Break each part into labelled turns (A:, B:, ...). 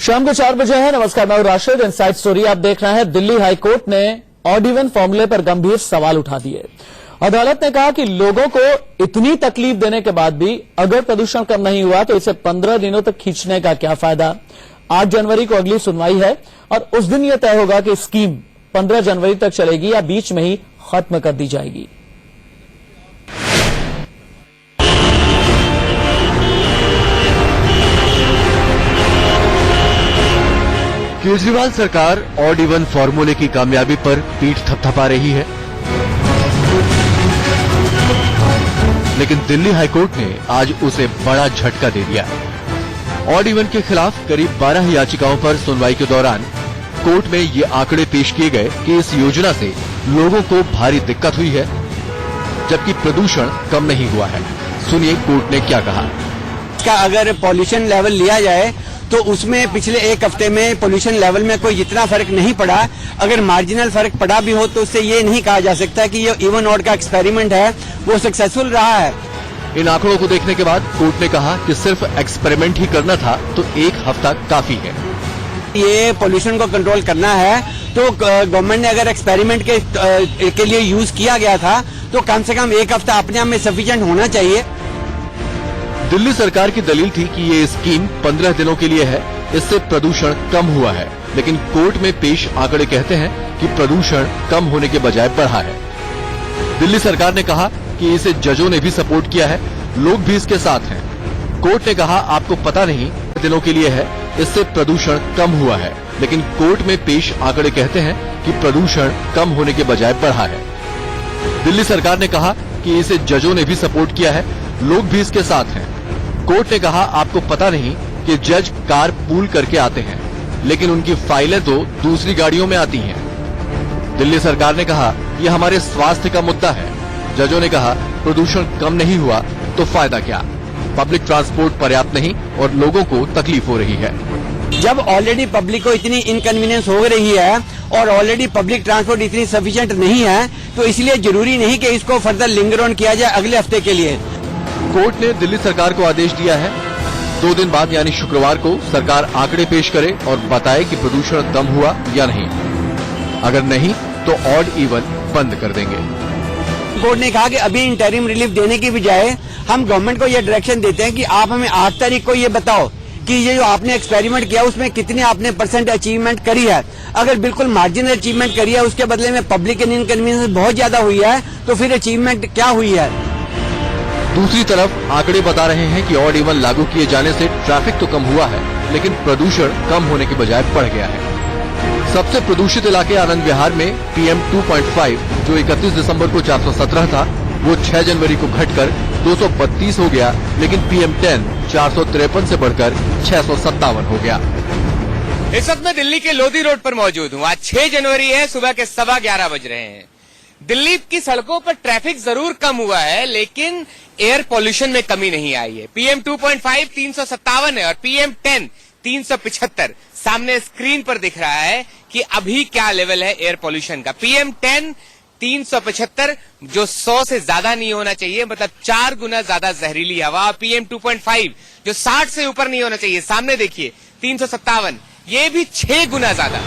A: शाम को 4 बजे है। नमस्कार, मैं राशिद। इनसाइड स्टोरी आप देख रहे हैं। दिल्ली हाईकोर्ट ने ऑड इवन फॉर्मूले पर गंभीर सवाल उठा दिए। अदालत ने कहा कि लोगों को इतनी तकलीफ देने के बाद भी अगर प्रदूषण कम नहीं हुआ तो इसे 15 दिनों तक खींचने का क्या फायदा। 8 जनवरी को अगली सुनवाई है और उस दिन यह तय होगा कि स्कीम 15 जनवरी तक चलेगी या बीच में ही खत्म कर दी जाएगी।
B: केजरीवाल सरकार ऑड इवन फॉर्मूले की कामयाबी पर पीठ थपथपा रही है, लेकिन दिल्ली हाईकोर्ट ने आज उसे बड़ा झटका दे दिया। ऑड इवन के खिलाफ करीब 12 याचिकाओं पर सुनवाई के दौरान कोर्ट में ये आंकड़े पेश किए गए कि इस योजना से लोगों को भारी दिक्कत हुई है, जबकि प्रदूषण कम नहीं हुआ है। सुनिए कोर्ट ने क्या कहा।
C: इसका अगर पॉल्यूशन लेवल लिया जाए तो उसमें पिछले एक हफ्ते में पॉल्यूशन लेवल में कोई इतना फर्क नहीं पड़ा। अगर मार्जिनल फर्क पड़ा भी हो तो उससे ये नहीं कहा जा सकता कि ये इवन ऑड का एक्सपेरिमेंट है वो सक्सेसफुल रहा है।
B: इन आंकड़ों को देखने के बाद कोर्ट ने कहा कि सिर्फ एक्सपेरिमेंट ही करना था तो एक हफ्ता काफी है।
C: ये पॉल्यूशन को कंट्रोल करना है तो गवर्नमेंट ने अगर एक्सपेरिमेंट के लिए यूज किया गया था तो कम से कम एक हफ्ता अपने आप में सफिशिएंट होना चाहिए।
B: दिल्ली सरकार की दलील थी कि ये स्कीम 15 दिनों के लिए है, इससे प्रदूषण कम हुआ है, लेकिन कोर्ट में पेश आंकड़े कहते हैं कि प्रदूषण कम होने के बजाय बढ़ा है। दिल्ली सरकार ने कहा कि इसे जजों ने भी सपोर्ट किया है, लोग भी इसके साथ हैं। कोर्ट ने कहा आपको पता नहीं दिनों के लिए है, इससे प्रदूषण कम हुआ है, लेकिन कोर्ट में पेश आंकड़े कहते हैं कि प्रदूषण कम होने के बजाय बढ़ा है। दिल्ली सरकार ने कहा कि इसे जजों ने भी सपोर्ट किया है, लोग भी इसके साथ हैं। कोर्ट ने कहा आपको पता नहीं कि जज कार पूल करके आते हैं, लेकिन उनकी फाइलें तो दूसरी गाड़ियों में आती हैं। दिल्ली सरकार ने कहा यह हमारे स्वास्थ्य का मुद्दा है। जजों ने कहा प्रदूषण कम नहीं हुआ तो फायदा क्या, पब्लिक ट्रांसपोर्ट पर्याप्त नहीं और लोगों को तकलीफ हो रही है।
C: जब ऑलरेडी पब्लिक को इतनी इनकन्वीनियंस हो रही है और ऑलरेडी पब्लिक ट्रांसपोर्ट इतनी सफिशिएंट नहीं है तो इसलिए जरूरी नहीं कि इसको फर्दर लिंगर ऑन किया जाए अगले हफ्ते के लिए।
B: कोर्ट ने दिल्ली सरकार को आदेश दिया है 2 दिन बाद यानी शुक्रवार को सरकार आंकड़े पेश करे और बताए कि प्रदूषण कम हुआ या नहीं। अगर नहीं तो ऑड इवन बंद कर देंगे।
C: कोर्ट ने कहा कि अभी इंटरिम रिलीफ देने की बजाय हम गवर्नमेंट को ये डायरेक्शन देते हैं कि आप हमें 8 तारीख को ये बताओ कि ये जो आपने एक्सपेरिमेंट किया उसमें कितने आपने % अचीवमेंट करी है। अगर बिल्कुल मार्जिनल अचीवमेंट करी है उसके बदले में पब्लिक इनकन्वीनियंस बहुत ज्यादा हुई है तो फिर अचीवमेंट क्या हुई है।
B: दूसरी तरफ आंकड़े बता रहे हैं कि ऑड इवन लागू किए जाने से ट्रैफिक तो कम हुआ है, लेकिन प्रदूषण कम होने के बजाय बढ़ गया है। सबसे प्रदूषित इलाके आनंद विहार में PM 2.5 जो 31 दिसंबर को 417 था वो 6 जनवरी को घटकर 232 हो गया, लेकिन PM 10 453 से बढ़कर 657 हो गया।
D: इस वक्त मैं दिल्ली के लोधी रोड पर मौजूद हूँ। आज 6 जनवरी है, सुबह के 11:15 बज रहे हैं। दिल्ली की सड़कों पर ट्रैफिक जरूर कम हुआ है, लेकिन एयर पॉल्यूशन में कमी नहीं आई है। PM 2.5 357 है और PM 10 375। सामने स्क्रीन पर दिख रहा है कि अभी क्या लेवल है एयर पॉल्यूशन का। PM 10 375 जो 100 से ज्यादा नहीं होना चाहिए, मतलब 4 गुना ज्यादा जहरीली हवा। PM 2.5 जो 60 से ऊपर नहीं होना चाहिए, सामने देखिए 357, ये भी 6 गुना ज्यादा।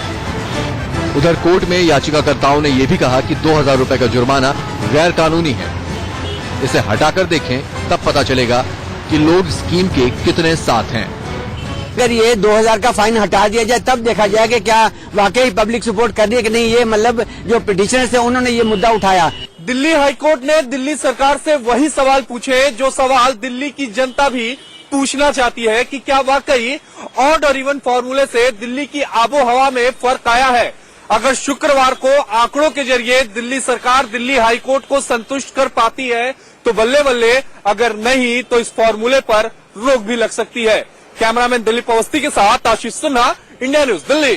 B: उधर कोर्ट में याचिकाकर्ताओं ने यह भी कहा कि 2000 रुपए का जुर्माना गैर कानूनी है। इसे हटाकर देखें तब पता चलेगा कि लोग स्कीम के कितने साथ हैं।
C: अगर ये 2000 का फाइन हटा दिया जाए तब देखा जाए कि क्या वाकई पब्लिक सपोर्ट कर रही है कि नहीं। ये मतलब जो पिटिशनर्स थे उन्होंने ये मुद्दा उठाया।
E: दिल्ली हाईकोर्ट ने दिल्ली सरकार से वही सवाल पूछे जो सवाल दिल्ली की जनता भी पूछना चाहती है कि क्या वाकई ऑड और इवन फॉर्मूले से दिल्ली की आबो हवा में फर्क आया है। अगर शुक्रवार को आंकड़ों के जरिए दिल्ली सरकार दिल्ली हाईकोर्ट को संतुष्ट कर पाती है तो बल्ले बल्ले, अगर नहीं तो इस फॉर्मूले पर रोक भी लग सकती है। कैमरामैन दिलीप अवस्थी के साथ Ashish Sinha, India news Delhi.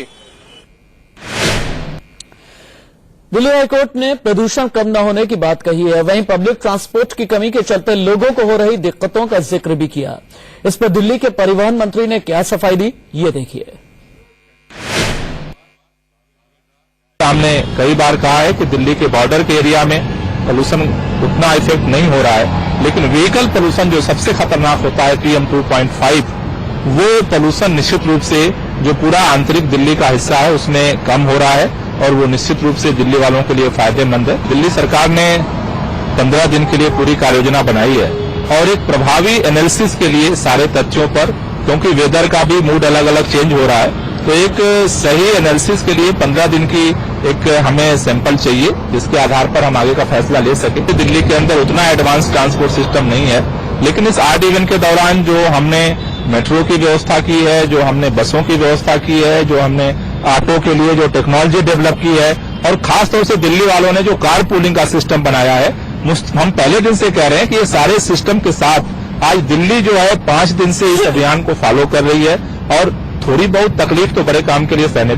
A: Delhi high court ने प्रदूषण कम न होने की बात कही है, वहीं पब्लिक ट्रांसपोर्ट की कमी के चलते लोगों को हो रही दिक्कतों का जिक्र भी किया। इस पर दिल्ली के परिवहन मंत्री ने क्या सफाई दी, ये देखिए।
F: हमने कई बार कहा है कि दिल्ली के बॉर्डर के एरिया में पोल्यूशन उतना इफेक्ट नहीं हो रहा है, लेकिन व्हीकल पोल्यूशन जो सबसे खतरनाक होता है PM 2.5 वो पोल्यूशन निश्चित रूप से जो पूरा आंतरिक दिल्ली का हिस्सा है उसमें कम हो रहा है और वो निश्चित रूप से दिल्ली वालों के लिए फायदेमंद है। दिल्ली सरकार ने 15 दिन के लिए पूरी कार्ययोजना बनाई है और एक प्रभावी एनालिसिस के लिए सारे तथ्यों पर, क्योंकि वेदर का भी मूड अलग अलग चेंज हो रहा है, तो एक सही एनालिसिस के लिए 15 दिन की एक हमें सैंपल चाहिए जिसके आधार पर हम आगे का फैसला ले सकें। दिल्ली के अंदर उतना एडवांस ट्रांसपोर्ट सिस्टम नहीं है, लेकिन इस आर्ट इवेंट के दौरान जो हमने मेट्रो की व्यवस्था की है, जो हमने बसों की व्यवस्था की है, जो हमने ऑटो के लिए जो टेक्नोलॉजी डेवलप की है और खासतौर से दिल्ली वालों ने जो कार पूलिंग का सिस्टम बनाया है, हम पहले दिन से कह रहे हैं कि ये सारे सिस्टम के साथ आज दिल्ली जो है 5 दिन से इस अभियान को फॉलो कर रही है और थोड़ी बहुत तकलीफ तो बड़े काम के लिए सहने